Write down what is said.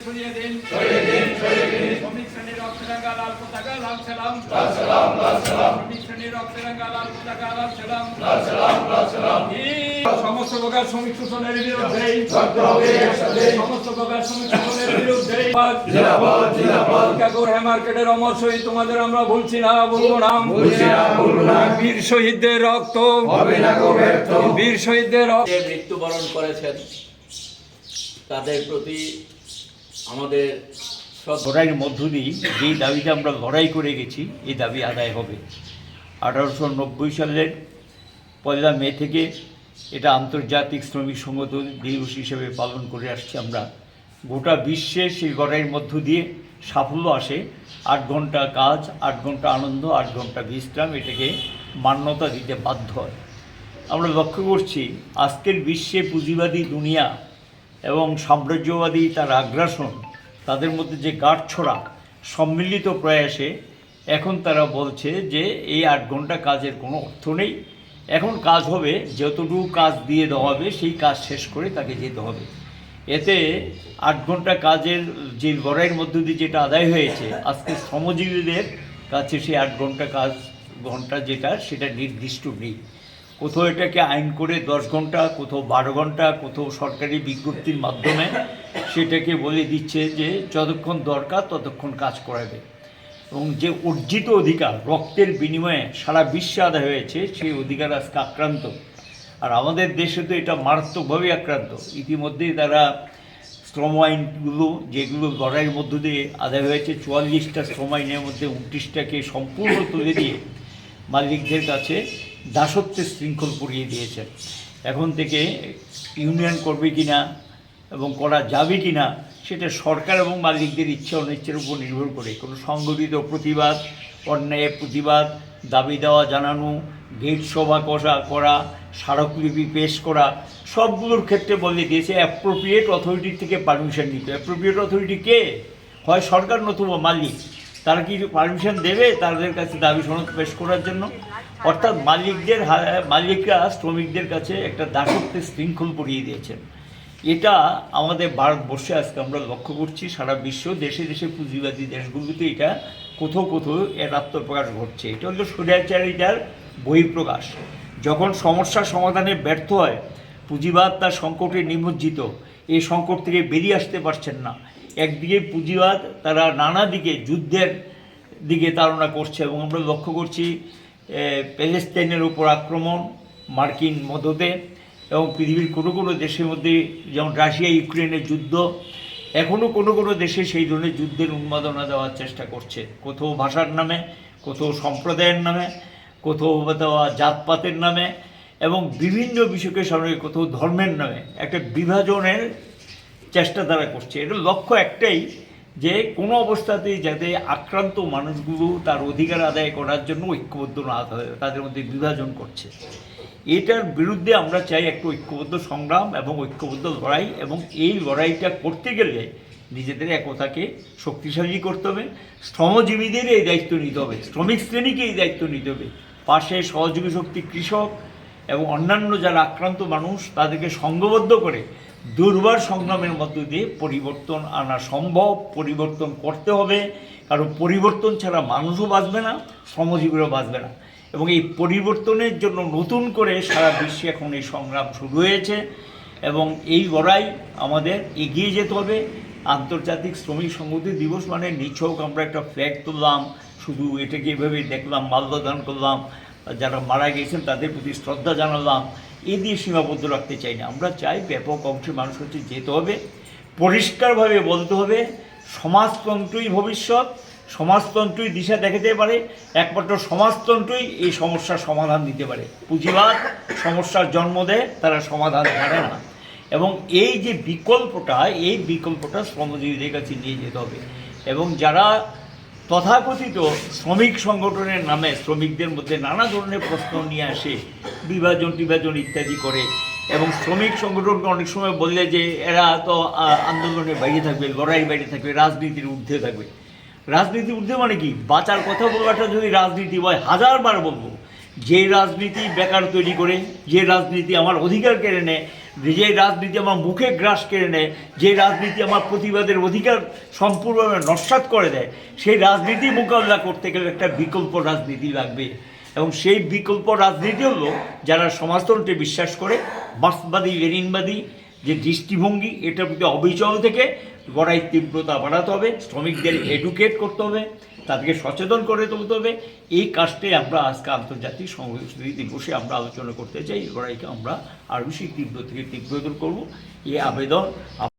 শ্রমিক শ্রেণীর রক্তরাঙ্গা লাল পতাকা লাল সালাম লাল সালাম লাল সালাম শ্রমিক শ্রেণীর রক্তরাঙ্গা লাল পতাকা লাল সালাম লাল সালাম লাল সালাম সমস্ত প্রকার শ্রমিক শোষণের বিরুদ্ধে সমস্ত প্রকার শ্রমিক শোষণের বিরুদ্ধে জিন্দাবাদ জিন্দাবাদ কাকুর হেমার্কেটের অমর শহীদ তোমাদের আমরা ভুলছি না বলবো না বীর শহীদদের রক্ত হবে না গো ব্যর্থ বীর শহীদদের মৃত্যুবরণ করেছেন তাদের প্রতি আমাদের লড়াইয়ের মধ্য দিয়ে যেই দাবিটা আমরা লড়াই করে গেছি এই দাবি আদায় হবে। 1890 সালের 1 মে থেকে এটা আন্তর্জাতিক শ্রমিক সংগঠন দিবস হিসেবে পালন করে আসছি আমরা। গোটা বিশ্বে সেই লড়াইয়ের মধ্য দিয়ে সাফল্য আসে। 8 ঘন্টা কাজ, 8 ঘন্টা আনন্দ, 8 ঘন্টা বিশ্রাম, এটাকে মান্যতা দিতে বাধ্য হয়। আমরা লক্ষ্য করছি আজকের বিশ্বে পুঁজিবাদী দুনিয়া এবং সাম্রাজ্যবাদী তার আগ্রাসন, তাদের মধ্যে যে গাঁটছড়া সম্মিলিত প্রয়াসে এখন তারা বলছে যে এই 8 ঘন্টা কাজের কোনো অর্থ নেই। এখন কাজ হবে যতটুকু কাজ দিয়ে দেওয়া হবে সেই কাজ শেষ করে তাকে যেতে হবে। এতে 8 ঘন্টা কাজের যে লড়াইয়ের মধ্য দিয়ে যেটা আদায় হয়েছে, আজকে শ্রমজীবীদের কাছে সেই 8 ঘন্টা যেটা সেটা নির্দিষ্ট নেই। কোথাও এটাকে আইন করে 10 ঘন্টা, কোথাও 12 ঘন্টা, কোথাও সরকারি বিজ্ঞপ্তির মাধ্যমে সেটাকে বলে দিচ্ছে যে যতক্ষণ দরকার ততক্ষণ কাজ করাবে। এবং যে অর্জিত অধিকার রক্তের বিনিময়ে সারা বিশ্বে আদায় হয়েছে সেই অধিকার আজকে আক্রান্ত। আর আমাদের দেশে তো এটা মারাত্মকভাবে আক্রান্ত। ইতিমধ্যেই তারা শ্রম আইনগুলো যেগুলো লড়াইয়ের মধ্য দিয়ে আদায় হয়েছে, 44টা শ্রম আইনের মধ্যে 29টাকে সম্পূর্ণ তুলে দিয়ে মালিকদের কাছে দাসত্বের শৃঙ্খল পরিয়ে দিয়েছেন। এখন থেকে ইউনিয়ন করবে কিনা এবং করা যাবে কিনা সেটা সরকার এবং মালিকদের ইচ্ছা অনিচ্ছার উপর নির্ভর করে। কোনো সংগঠিত প্রতিবাদ, অন্যায়ের প্রতিবাদ, দাবি দেওয়া জানানো, গেট সভা করা, স্মারকলিপি পেশ করা, সবগুলোর ক্ষেত্রে বলে দিয়েছে অ্যাপ্রোপ্রিয়েট অথরিটি থেকে পারমিশন নিতে। অ্যাপ্রোপ্রিয়েট অথরিটি কে? হয় সরকার নতুবা মালিক। তারা কি পারমিশন দেবে তাদের কাছে দাবি সনদ পেশ করার জন্য? অর্থাৎ মালিকরা শ্রমিকদের কাছে একটা দাসত্বের শৃঙ্খল পরিয়ে দিয়েছেন। এটা আমাদের ভারতবর্ষে আজকে আমরা লক্ষ্য করছি। সারা বিশ্ব দেশে দেশে পুঁজিবাদী দেশগুলোতে এটা কোথাও এর আত্মপ্রকাশ ঘটছে। এটা হলো স্বৈরাচারিতার বহিঃপ্রকাশ। যখন সমস্যার সমাধানে ব্যর্থ হয়, পুঁজিবাদ তার সংকটে নিমজ্জিত, এই সংকট থেকে বেরিয়ে আসতে পারছেন না। একদিকে পুঁজিবাদ তারা নানা দিকে যুদ্ধের দিকে তাড়না করছে এবং আমরা লক্ষ্য করছি প্যালেস্টাইনের উপর আক্রমণ, মার্কিন মদতে, এবং পৃথিবীর কোনো দেশের মধ্যে যেমন রাশিয়া ইউক্রেনের যুদ্ধ, এখনও কোনো দেশে সেই ধরনের যুদ্ধের উন্মাদনা দেওয়ার চেষ্টা করছে। কোথাও ভাষার নামে, কোথাও সম্প্রদায়ের নামে, কোথাও দেওয়া জাতপাতের নামে, এবং বিভিন্ন বিষয়কে সামনে কোথাও ধর্মের নামে একটা বিভাজনের চেষ্টা তারা করছে। এটার লক্ষ্য একটাই যে কোনো অবস্থাতেই যাতে আক্রান্ত মানুষগুলো তার অধিকার আদায় করার জন্য ঐক্যবদ্ধ না হয়, তাদের মধ্যে বিভাজন করছে। এটার বিরুদ্ধে আমরা চাই একটা ঐক্যবদ্ধ সংগ্রাম এবং ঐক্যবদ্ধ লড়াই, এবং এই লড়াইটা করতে গেলে নিজেদের একতাকে শক্তিশালী করতে হবে। শ্রমজীবীদের এই দায়িত্ব নিতে হবে, শ্রমিক শ্রেণীকে এই দায়িত্ব নিতে হবে। পাশে সহযোগী শক্তি কৃষক এবং অন্যান্য যারা আক্রান্ত মানুষ তাদেরকে সংঘবদ্ধ করে দুর্বার সংগ্রামের মধ্য দিয়ে পরিবর্তন আনা সম্ভব। পরিবর্তন করতে হবে, কারণ পরিবর্তন ছাড়া মানুষও বাঁচবে না, শ্রমজীবীরাও বাঁচবে না। এবং এই পরিবর্তনের জন্য নতুন করে সারা বিশ্বে এখন এই সংগ্রাম শুরু হয়েছে এবং এই লড়াই আমাদের এগিয়ে যেতে হবে। আন্তর্জাতিক শ্রমিক সংহতি দিবস মানে নিছক আমরা একটা ফ্ল্যাগ তুললাম, শুধু এটাকে এভাবে দেখলাম, মাল্যদান করলাম, যারা মারা গেছেন তাদের প্রতি শ্রদ্ধা জানালাম, এ দিয়ে সীমাবদ্ধ রাখতে চাই না। আমরা চাই ব্যাপক অংশে মানুষ হচ্ছে যেতে হবে, পরিষ্কারভাবে বলতে হবে সমাজতন্ত্রই ভবিষ্যৎ, সমাজতন্ত্রই দিশা দেখাতে পারে, একমাত্র সমাজতন্ত্রই এই সমস্যার সমাধান দিতে পারে। পুঁজিবাদ সমস্যার জন্ম দেয়, তারা সমাধান করে না। এবং এই যে বিকল্পটা শ্রমজীবীদের কাছে নিয়ে যেতে হবে। এবং যারা তথাকথিত শ্রমিক সংগঠনের নামে শ্রমিকদের মধ্যে নানা ধরনের প্রশ্ন নিয়ে আসে, বিভাজন ইত্যাদি করে, এবং শ্রমিক সংগঠনকে অনেক সময় বললে যে এরা তো আন্দোলনের বাইরে থাকবে, লড়াইয়ের বাইরে থাকবে, রাজনীতির ঊর্ধ্বে থাকবে। রাজনীতির ঊর্ধ্বে মানে কি? বাঁচার কথা বলাটা যদি রাজনীতি হয়, 1000বার বলবো, যে রাজনীতি বেকার তৈরি করে, যে রাজনীতি আমার অধিকার কেড়ে নেয়, যে রাজনীতি আমার মুখে গ্রাস কেড়ে নেয়, যে রাজনীতি আমার প্রতিবাদের অধিকার সম্পূর্ণভাবে নস্যাৎ করে দেয়, সেই রাজনীতি মোকাবিলা করতে গেলে একটা বিকল্প রাজনীতি লাগবে। এবং সেই বিকল্প রাজনীতি হলো যারা সমাজতন্ত্রে বিশ্বাস করে, মার্ক্সবাদী লেনিনবাদী যে দৃষ্টিভঙ্গি, এটার প্রতি অবিচল থেকে লড়াই তীব্রতা বাড়াতে হবে, শ্রমিকদের এডুকেট করতে হবে, তাদেরকে সচেতন করে তুলতে হবে। এই কাজটাই আমরা আজকে আন্তর্জাতিক সংস্কৃতি দিবসে আমরা আলোচনা করতে চাই। এই লড়াইকে আমরা আরও বেশি তীব্র থেকে তীব্রতর করব, এই আবেদন